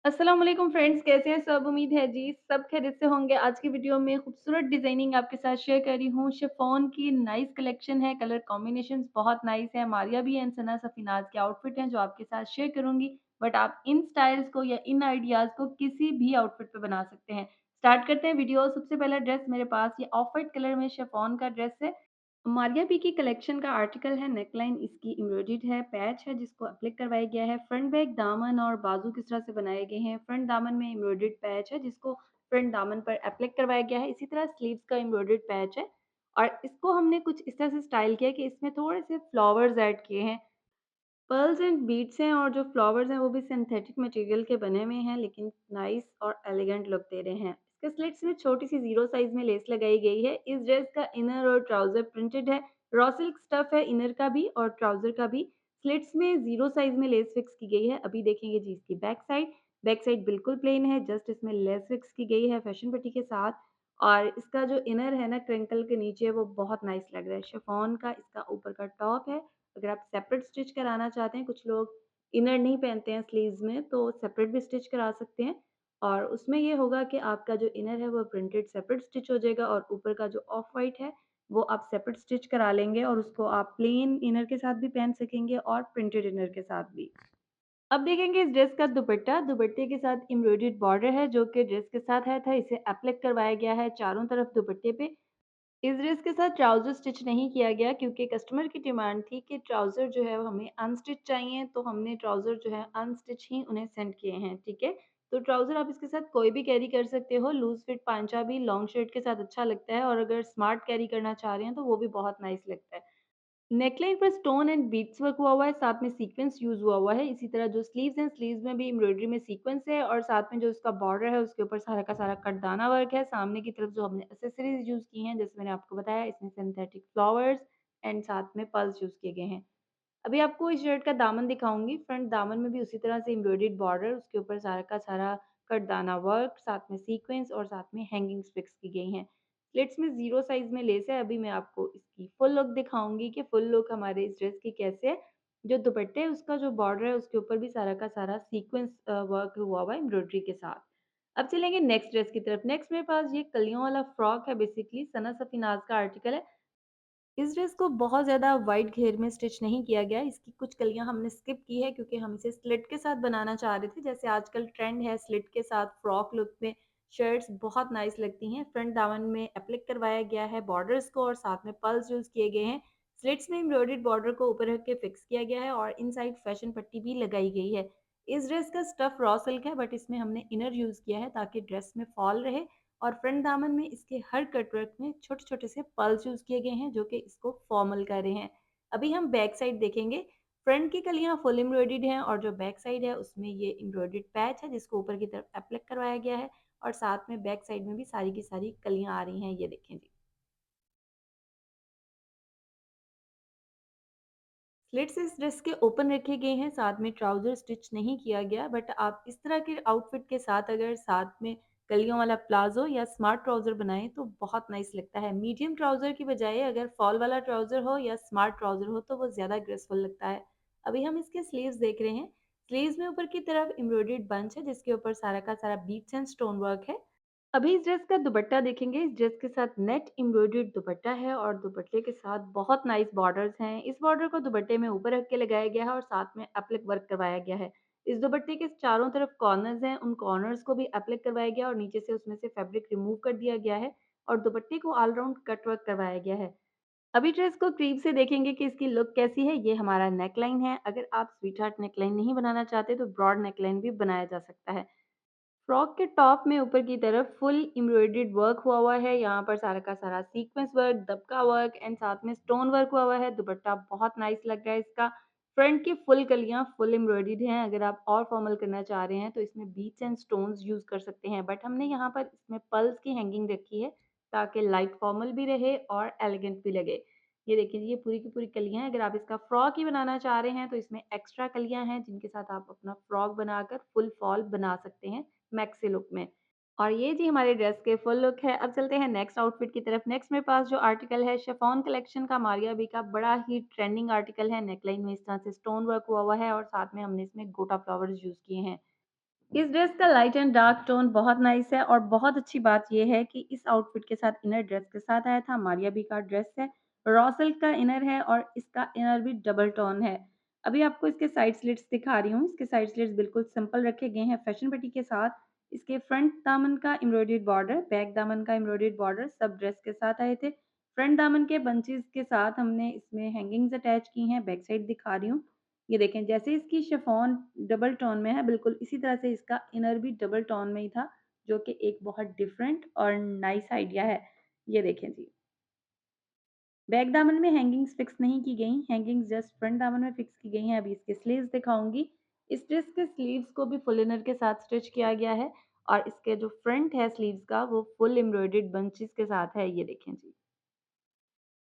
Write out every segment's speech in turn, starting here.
अस्सलाम वालेकुम फ्रेंड्स, कैसे हैं सब? उम्मीद है जी सब खैरियत से होंगे। आज की वीडियो में खूबसूरत डिज़ाइनिंग आपके साथ शेयर कर रही हूँ। शिफॉन की नाइस कलेक्शन है, कलर कॉम्बिनेशंस बहुत नाइस है। मारिया भी एंड सना सफ़ीनाज़ के आउटफिट हैं जो आपके साथ शेयर करूँगी। बट आप इन स्टाइल्स को या इन आइडियाज़ को किसी भी आउटफिट पे बना सकते हैं। स्टार्ट करते हैं वीडियो। सबसे पहला ड्रेस मेरे पास ये ऑफ व्हाइट कलर में शिफॉन का ड्रेस है। मारिया बी की कलेक्शन का आर्टिकल है। नेकलाइन इसकी एम्ब्रॉयडर्ड है, पैच है जिसको एप्लिक करवाया गया है। फ्रंट बैक दामन और बाजू किस तरह से बनाए गए हैं। फ्रंट दामन में एम्ब्रॉयडर्ड पैच है जिसको फ्रंट दामन पर एप्लिक करवाया गया है। इसी तरह स्लीव्स का एम्ब्रॉयडर्ड पैच है और इसको हमने कुछ इस तरह से स्टाइल किया है कि इसमें थोड़े से फ्लावर्स ऐड किए हैं। पर्ल्स एंड बीड्स हैं और जो फ्लावर्स हैं वो भी सिंथेटिक मटेरियल के बने हुए हैं, लेकिन नाइस और एलिगेंट लुक दे रहे हैं। इसके स्लिट्स में छोटी-सी ज़ीरो साइज़ में लेस लगाई गई है। इस ड्रेस का इनर और ट्राउज़र प्रिंटेड है। रॉ सिल्क स्टफ है इनर का भी और ट्राउज़र का भी। स्लिट्स में ज़ीरो साइज़ में लेस फिक्स की गई है। अभी देखेंगे जी इसकी बैक साइड। बैक साइड बिल्कुल प्लेन है, जस्ट इसमें लेस फिक्स की गई है फैशन पट्टी के साथ। और इसका जो इनर है ना क्रिंकल के नीचे वो बहुत नाइस लग रहा है। शिफॉन का इसका ऊपर का टॉप है। अगर आप सेपरेट स्टिच कराना चाहते हैं, कुछ लोग इनर नहीं पहनते हैं स्लीव्स में, तो सेपरेट भी स्टिच करा सकते हैं। और उसमें ये होगा कि आपका जो इनर है वो प्रिंटेड सेपरेट स्टिच हो जाएगा और ऊपर का जो ऑफ व्हाइट है, वो आप सेपरेट स्टिच करा लेंगे और उसको आप प्लेन इनर के साथ भी पहन सकेंगे और प्रिंटेड इनर के साथ भी। अब देखेंगे इस ड्रेस का दुपट्टा। दुपट्टे के साथ एम्ब्रॉयडर्ड बॉर्डर है जो कि ड्रेस के साथ आया था। इसे एप्लिक करवाया गया है चारों तरफ दुपट्टे पे। इस ड्रेस के साथ ट्राउज़र स्टिच नहीं किया गया क्योंकि कस्टमर की डिमांड थी कि ट्राउज़र जो है वो हमें अनस्टिच चाहिए, तो हमने ट्राउज़र जो है अनस्टिच ही उन्हें सेंड किए हैं, ठीक है? तो ट्राउज़र आप इसके साथ कोई भी कैरी कर सकते हो, लूज़ फिट पांचा भी लॉन्ग शर्ट के साथ अच्छा लगता है और अगर स्मार्ट कैरी करना चाह रहे हैं तो वो भी बहुत नाइस लगता है। नेकलाइन पर स्टोन एंड बीड्स वर्क हुआ हुआ है, साथ में सीक्वेंस यूज़ हुआ हुआ है। इसी तरह जो स्लीव्स हैं, स्लीव्स में भी एम्ब्रॉयडरी में सीक्वेंस है और साथ में जो इसका बॉर्डर है, उसके ऊपर सारा का सारा कटदाना वर्क है। सामने की तरफ जो हमने एक्सेसरीज़ यूज़ की हैं, जैसे मैंने आपको बताया, इसमें सिंथेटिक फ्लावर्स एंड साथ में पर्ल्स यूज़ किए गए हैं। अभी आपको इस शर्ट का दामन दिखाऊँगी। फ्रंट दामन में भी उसी तरह से एम्ब्रॉयडर्ड बॉर्डर, उसके ऊपर सारा का सारा कटदाना वर्क, साथ में सीक्वेंस और साथ में हैंगिंग्स फिक्स की गई हैं। स्लिट्स में ज़ीरो साइज़ में लेस है। अभी मैं आपको इसकी फुल लुक दिखाऊँगी कि फुल लुक हमारे इस ड्रेस की कैसे है। जो दुपट्टे है उसका जो बॉर्डर है उसके ऊपर भी सारा का सारा सीक्वेंस वर्क हुआ हुआ है एम्ब्रॉयडरी के साथ। अब चलेंगे नेक्स्ट ड्रेस की तरफ। नेक्स्ट मेरे पास ये कलियों वाला फ्रॉक है, बेसिकली सना सफ़ीनाज़ का आर्टिकल है। इस ड्रेस को बहुत ज़्यादा वाइड घेर में स्टिच नहीं किया गया है। इसकी कुछ कलियाँ हमने स्किप की है क्योंकि हम इसे स्लिट के साथ बनाना चाह रहे थे। जैसे आजकल ट्रेंड है स्लिट के साथ फ्रॉक लुक में शर्ट्स बहुत नाइस लगती हैं। फ्रंट दामन में एप्लिक करवाया गया है बॉर्डर्स को और साथ में पर्ल्स यूज़ किए गए हैं। स्लिट्स में एम्ब्रॉयडर्ड बॉर्डर को ऊपर रख के फिक्स किया गया है और इनसाइड फैशन पट्टी भी लगाई गई है। इस ड्रेस का स्टफ रॉ सिल्क है बट इसमें हमने इनर यूज़ किया है ताकि ड्रेस में फॉल रहे और फ्रंट दामन में इसके हर कटवर्क में छोटे-छोटे से पर्ल्स यूज़ किए गए हैं जो कि इसको फॉर्मल कर रहे हैं। अभी हम बैक साइड देखेंगे। फ्रंट की कलियाँ फुल एम्ब्रॉयडर्ड हैं और जो बैक साइड है उसमें ये एम्ब्रॉयडर्ड पैच है जिसको ऊपर की तरफ एप्लिक करवाया गया है और साथ में बैक साइड में भी सारी की सारी कलियाँ आ रही हैं, ये देखें जी। स्लिट्स इस ड्रेस के ओपन रखे गए हैं, साथ में ट्राउज़र स्टिच नहीं किया गया बट आप इस तरह के आउटफिट के साथ अगर साथ में कलियों वाला प्लाज़ो या स्मार्ट ट्राउज़र बनाएँ तो बहुत नाइस लगता है। मीडियम ट्राउज़र की बजाय अगर फॉल वाला ट्राउज़र हो या स्मार्ट ट्राउज़र हो तो वो ज़्यादा ग्रेसफुल लगता है। अभी हम इसके स्लीव्स देख रहे हैं। स्लीव्स में ऊपर की तरफ एम्ब्रॉयडर्ड बंच है जिसके ऊपर सारा का सारा बीट्स एंड स्टोन वर्क है। अभी इस ड्रेस का दुपट्टा देखेंगे। इस ड्रेस के साथ नेट एम्ब्रॉयडर्ड दुपट्टा है और दुपट्टे के साथ बहुत नाइस बॉर्डर्स हैं। इस बॉर्डर को दुपट्टे में ऊपर रख के लगाया गया है और साथ में एप्लिक वर्क करवाया गया है। इस दुपट्टे के चारों तरफ कॉर्नर्स हैं, उन कॉर्नर्स को भी एप्लिक करवाया गया और नीचे से उसमें से फैब्रिक रिमूव कर दिया गया है और दुपट्टे को ऑल राउंड कट वर्क करवाया गया है। अभी ड्रेस को करीब से देखेंगे कि इसकी लुक कैसी है। ये हमारा नेकलाइन है। अगर आप स्वीटहार्ट नेकलाइन नहीं बनाना चाहते तो ब्रॉड नेकलाइन भी बनाया जा सकता है। फ्रॉक के टॉप में ऊपर की तरफ फुल एम्ब्रॉयडर्ड वर्क हुआ हुआ है। यहाँ पर सारा का सारा सीक्वेंस वर्क, दबका वर्क एंड साथ में स्टोन वर्क हुआ हुआ है। दुपट्टा बहुत नाइस लग रहा है इसका। फ्रंट की फुल कलियाँ फुल एम्ब्रॉयडर्ड हैं। अगर आप और फॉर्मल करना चाह रहे हैं तो इसमें बीट्स एंड स्टोन्स यूज़ कर सकते हैं। बट हमने यहाँ पर इसमें पर्ल्स की हैंगिंग रखी है ताकि लाइट फॉर्मल भी रहे और एलिगेंट भी लगे। ये देखिए ये पूरी की पूरी कलियाँ हैं। अगर आप इसका फ्रॉक ही बनाना चाह रहे हैं तो इसमें एक्स्ट्रा कलियाँ हैं जिनके साथ आप अपना फ्रॉक बनाकर फुल फॉल बना सकते हैं मैक्सी लुक में। और ये जी हमारे ड्रेस के फुल लुक है। अब चलते हैं नेक्स्ट आउटफिट की तरफ। नेक्स्ट मेरे पास जो आर्टिकल है शिफॉन कलेक्शन का मारिया बी का बड़ा ही ट्रेंडिंग आर्टिकल है। नेकलाइन में इस तरह से स्टोन वर्क हुआ हुआ है और साथ में हमने इसमें गोटा फ्लावर्स यूज़ किए हैं। इस ड्रेस का लाइट एंड डार्क टोन बहुत नाइस है और बहुत अच्छी बात ये है कि इस आउटफिट के साथ इनर ड्रेस के साथ आया था। मारिया बी का ड्रेस है, रॉ सिल्क का इनर है और इसका इनर भी डबल टोन है। अभी आपको इसके साइड स्लिट्स दिखा रही हूँ। इसके साइड स्लिट्स बिल्कुल सिंपल रखे गए हैं फैशन पट्टी के साथ। इसके फ्रंट दामन का एम्ब्रॉयडर्ड बॉर्डर, बैक दामन का एम्ब्रॉयडर्ड बॉर्डर सब ड्रेस के साथ आए थे। फ्रंट दामन के बंचेस के साथ हमने इसमें हैंगिंग्स अटैच की हैं। बैक साइड दिखा रही हूँ। ये देखें जैसे इसकी शिफॉन डबल टोन में है, बिल्कुल इसी तरह से इसका इनर भी डबल टोन में ही था, जो कि एक बहुत डिफरेंट और नाइस आइडिया है। ये देखें जी। बैक दामन में हैंगिंग्स फिक्स नहीं की गई, हैंगिंग्स जस्ट फ्रंट दामन में फिक्स की गई हैं। अभी इसके स्लीव्स दिखाऊँगी। इस ड्रेस के स्लीव्स को भी फुल इनर के साथ स्टिच किया गया है और इसके जो फ्रंट है स्लीव्स का वो फुल एम्ब्रॉयडर्ड बंचेस के साथ है। ये देखें जी।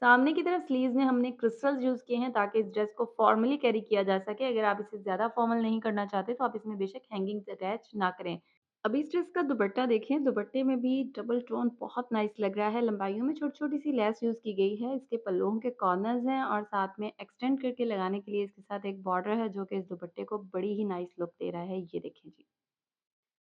सामने की तरफ स्लीव्स में हमने क्रिस्टल्स यूज़ किए हैं ताकि इस ड्रेस को फॉर्मली कैरी किया जा सके। अगर आप इसे ज़्यादा फॉर्मल नहीं करना चाहते तो आप इसमें बेशक हैंगिंग्स अटैच ना करें। अभी इस ड्रेस का दुपट्टा देखें, दुपट्टे में भी डबल टोन बहुत नाइस लग रहा है। लंबाइयों में छोटी-छोटी सी लेस यूज़ की गई है। इसके पल्लुओं के कॉर्नर्स हैं और साथ में एक्सटेंड करके लगाने के लिए इसके साथ एक बॉर्डर है जो कि इस दुपट्टे को बड़ी ही नाइस लुक दे रहा है। ये देखें जी।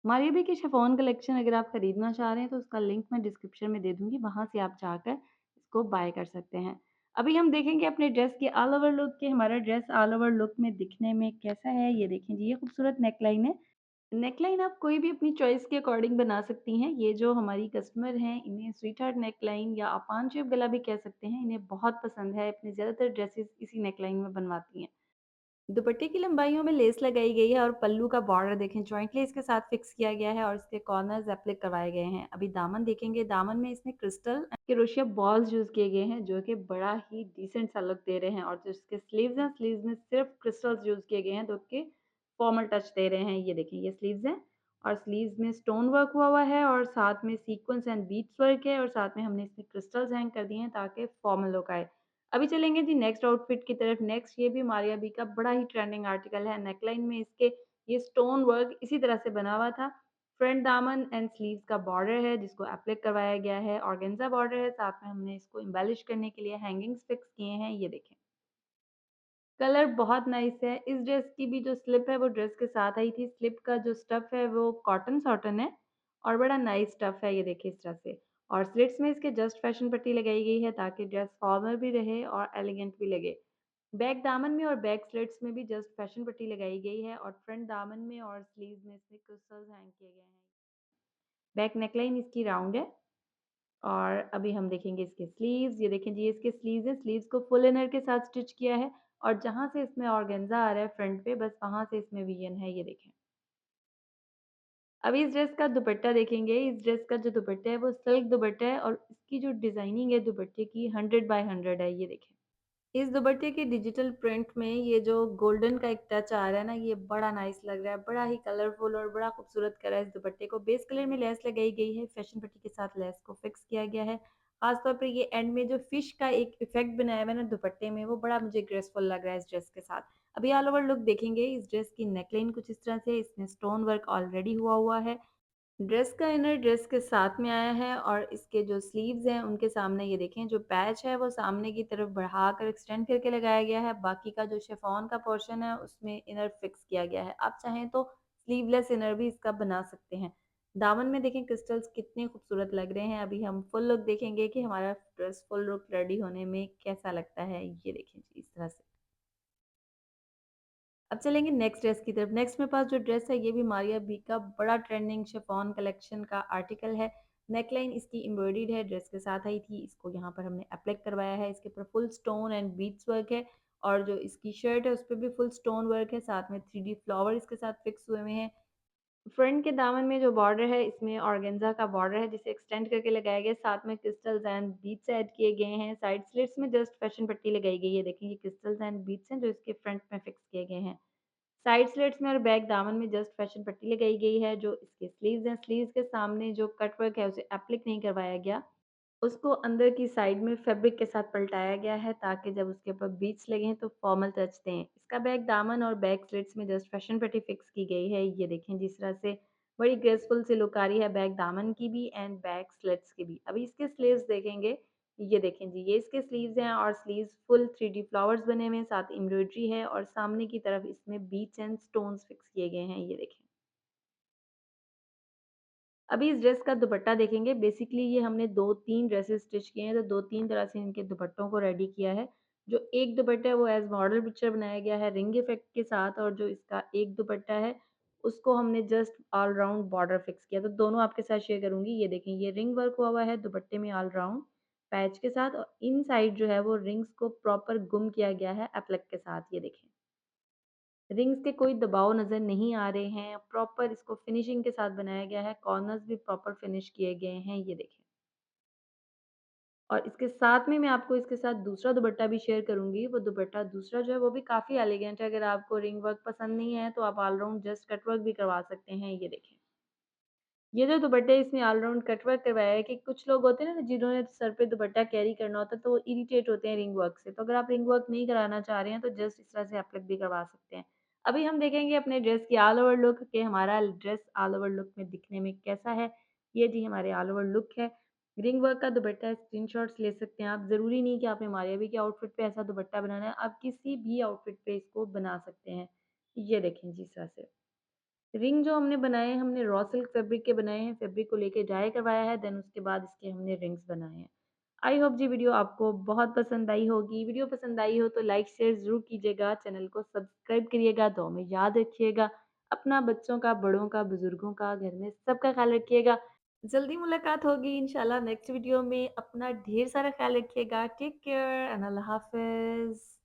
मारिया की शिफॉन कलेक्शन अगर आप खरीदना चाह रहे हैं तो उसका लिंक मैं डिस्क्रिप्शन में दे दूँगी, वहाँ से आप जाकर इसको बाय कर सकते हैं। अभी हम देखेंगे अपने ड्रेस की ऑल ओवर लुक कि हमारा ड्रेस ऑल ओवर लुक में दिखने में कैसा है। ये देखें जी, ये खूबसूरत नेकलाइन है। नेकलाइन आप कोई भी अपनी चॉइस के अकॉर्डिंग बना सकती हैं। ये जो हमारी कस्टमर हैं, इन्हें स्वीट हार्ट नेकलाइन या आप पान शेप गला भी कह सकते हैं, इन्हें बहुत पसंद है। अपनी ज़्यादातर ड्रेसेस इसी नेकलाइन में बनवाती हैं। दुपट्टे की लंबाइयों में लेस लगाई गई है और पल्लू का बॉर्डर देखें जॉइंटली इसके साथ फिक्स किया गया है और इसके कॉर्नर्स एप्लिक करवाए गए हैं। अभी दामन देखेंगे, दामन में इसमें क्रिस्टल क्रोशिया बॉल्स यूज़ किए गए हैं जो कि बड़ा ही डिसेंट सा लुक दे रहे हैं और जो इसके स्लीव्स हैं, स्लीव्स में सिर्फ क्रिस्टल्स यूज़ किए गए हैं जो कि फॉर्मल टच दे रहे हैं। ये देखिए, ये स्लीव्स हैं और स्लीव्स में स्टोन वर्क हुआ है और साथ में सीक्वेंस एंड बीट्स वर्क है और साथ में हमने इसमें क्रिस्टल्स हैंग कर दिए हैं ताकि फॉर्मल लुक आए। अभी चलेंगे जी नेक्स्ट आउटफिट की तरफ। नेक्स्ट ये भी मारिया बी का बड़ा ही ट्रेंडिंग आर्टिकल है। नेकलाइन में इसके ये स्टोन वर्क इसी तरह से बना हुआ था। फ्रंट दामन एंड स्लीव्स का बॉर्डर है जिसको एप्लिक करवाया गया है। ऑर्गेन्जा बॉर्डर है, साथ में हमने इसको एम्बेलिश करने के लिए हैंगिंग्स फिक्स किए हैं। ये देखें। कलर बहुत नाइस है। इस ड्रेस की भी जो स्लिप है वो ड्रेस के साथ आई थी। स्लिप का जो स्टफ़ है वो कॉटन सॉटन है और बड़ा नाइस स्टफ़ है, ये देखिए इस तरह से। और स्लिट्स में इसके जस्ट फैशन पट्टी लगाई गई है ताकि ड्रेस फॉर्मल भी रहे और एलिगेंट भी लगे। बैक दामन में और बैक स्लिट्स में भी जस्ट फैशन पट्टी लगाई गई है और फ्रंट दामन में और स्लीव्स में इसमें क्रिस्टल्स हैंग किए गए हैं। बैक नेकलाइन इसकी राउंड है और अभी हम देखेंगे इसके स्लीव्स। ये देखें जी, ये इसके स्लीव्स हैं। स्लीव्स को फुल इनर के साथ स्टिच किया है और जहाँ से इसमें ऑर्गेन्जा आ रहा है फ्रंट पे, बस वहाँ से इसमें वीएन है। ये देखें। अभी इस ड्रेस का दुपट्टा देखेंगे। इस ड्रेस का जो दुपट्टा है वो सिल्क दुपट्टा है और इसकी जो डिज़ाइनिंग है दुपट्टे की 100 बाय 100 है। ये देखें। इस दुपट्टे के डिजिटल प्रिंट में ये जो गोल्डन का एक टच आ रहा है ना, ये बड़ा नाइस लग रहा है। बड़ा ही कलरफुल और बड़ा खूबसूरत करा है इस दुपट्टे को। बेस कलर में लेस लगाई गई है। फैशन पट्टी के साथ लेस को फिक्स किया गया है। खास तौर पे ये एंड में जो फिश का एक इफ़ेक्ट बनाया हुआ है ना दुपट्टे में, वो बड़ा मुझे ग्रेसफुल लग रहा है इस ड्रेस के साथ। अभी ऑल ओवर लुक देखेंगे। इस ड्रेस की नेकलाइन कुछ इस तरह से, इसमें स्टोन वर्क ऑलरेडी हुआ हुआ है। ड्रेस का इनर ड्रेस के साथ में आया है और इसके जो स्लीव्स हैं उनके सामने ये देखें जो पैच है वो सामने की तरफ बढ़ाकर एक्सटेंड करके लगाया गया है। बाकी का जो शिफॉन का पोर्शन है उसमें इनर फिक्स किया गया है। आप चाहें तो स्लीवलेस इनर भी इसका बना सकते हैं। दामन में देखें क्रिस्टल्स कितने खूबसूरत लग रहे हैं। अभी हम फुल लुक देखेंगे कि हमारा ड्रेस फुल लुक रेडी होने में कैसा लगता है। ये देखें जी इस तरह से। अब चलेंगे नेक्स्ट ड्रेस की तरफ। नेक्स्ट मेरे पास जो ड्रेस है ये भी मारिया बी का बड़ा ट्रेंडिंग शिफॉन कलेक्शन का आर्टिकल है। नेकलाइन इसकी एम्ब्रॉयडर्ड है, ड्रेस के साथ आई थी। इसको यहाँ पर हमने एप्लिक करवाया है। इसके ऊपर full stone and beats work है और जो इसकी शर्ट है उस पर भी फुल स्टोन वर्क है। साथ में 3D फ्लावर इसके साथ फिक्स हुए हुए हैं। फ्रंट के दामन में जो बॉर्डर है इसमें ऑर्गेन्जा का बॉर्डर है जिसे एक्सटेंड करके लगाया गया है। साथ में क्रिस्टल्स एंड बीट्स ऐड किए गए हैं। साइड स्लिट्स में जस्ट फैशन पट्टी लगाई गई है। देखिए ये क्रिस्टल्स एंड बीट्स हैं जो इसके फ्रंट में फिक्स किए गए हैं। साइड स्लिट्स में और बैक दामन में जस्ट फैशन पट्टी लगाई गई है। जो इसके स्लीव्स हैं, स्लीव्स के सामने जो कट वर्क है उसे एप्लिक नहीं करवाया गया। उसको अंदर की साइड में फैब्रिक के साथ पलटाया गया है ताकि जब उसके ऊपर बीट्स लगें तो फॉर्मल टच दें। इसका बैक दामन और बैक स्लिट्स में जस्ट फैशन पट्टी फिक्स की गई है। ये देखें जिस तरह से बड़ी ग्रेसफुल सी लुक आ रही है बैक दामन की भी एंड बैक स्लिट्स की भी। अभी इसके स्लीव्स देखेंगे। ये देखें जी, ये इसके स्लीव्स हैं और स्लीव्स फुल 3D फ्लावर्स बने हुए हैं, साथ एम्ब्रॉयडरी है और सामने की तरफ इसमें बीट्स एंड स्टोन्स फिक्स किए गए हैं। ये देखें। अभी इस ड्रेस का दुपट्टा देखेंगे, बेसिकली ये हमने 2-3 ड्रेसेस स्टिच किए हैं, तो 2-3 तरह से इनके दुपट्टों को रेडी किया है। जो एक दुपट्टा है वो एज़ मॉडल पिक्चर बनाया गया है रिंग इफ़ेक्ट के साथ, और जो इसका एक दुपट्टा है, उसको हमने just all round border fix किया। तो दोनों आपके साथ शेयर करूँगी। ये देखें, ये रिंग वर्क हुआ हुआ है दुपट्टे में ऑल राउंड पैच के साथ, और इन साइड जो है वो रिंग्स को प्रॉपर गुम किया गया है एप्लिक के साथ, ये देखें। रिंग्स के कोई दबाव नज़र नहीं आ रहे हैं, प्रॉपर इसको फिनिशिंग के साथ बनाया गया है, कॉर्नर्स भी प्रॉपर फिनिश किए गए हैं, ये देखें। और इसके साथ में मैं आपको इसके साथ दूसरा दुपट्टा भी शेयर करूँगी, वो दुपट्टा दूसरा जो है वो भी काफ़ी एलिगेंट है, अगर आपको रिंग वर्क पसंद नहीं है, तो आप all round just cut work भी करवा सकते हैं, ये देखें। ये जो दुपट्टे इसमें ऑल राउंड कट वर्क करवाया है कि कुछ लोग होते हैं ना जिन्होंने सर पे दुपट्टा कैरी करना होता है, तो वो इरिटेट होते हैं रिंग वर्क से। तो अगर आप रिंग वर्क नहीं कराना चाह रहे हैं, तो जस्ट इस तरह से एप्लिक भी करवा सकते हैं। अभी हम देखेंगे अपने ड्रेस की ऑल ओवर लुक कि हमारा ड्रेस ऑल ओवर लुक में दिखने में कैसा है। ये जी हमारे ऑल ओवर लुक है। रिंग वर्क का दुपट्टा है, स्क्रीनशॉट्स ले सकते हैं आप। ज़रूरी नहीं कि आपने मारिया भी के आउटफिट पे ऐसा दुपट्टा बनाना है, आप किसी भी आउटफिट पे इसको बना सकते हैं। ये देखें जी इस तरह से। रिंग जो हमने बनाए हैं, हमने रॉ सिल्क फैब्रिक के बनाए हैं, फैब्रिक को लेके डाई करवाया है, देन उसके बाद इसके हमने रिंग्स बनाए हैं। आई होप जी वीडियो आपको बहुत पसंद आई होगी। वीडियो पसंद आई हो तो लाइक शेयर ज़रूर कीजिएगा, चैनल को सब्सक्राइब करिएगा, दुआ में याद रखिएगा। अपना बच्चों का, बड़ों का, बुज़ुर्गों का, घर में सबका ख़्याल रखिएगा। जल्दी मुलाकात होगी इंशाल्लाह नेक्स्ट वीडियो में। अपना ढेर सारा ख़्याल रखिएगा। टेक केयर एंड अल्लाह हाफ़िज़।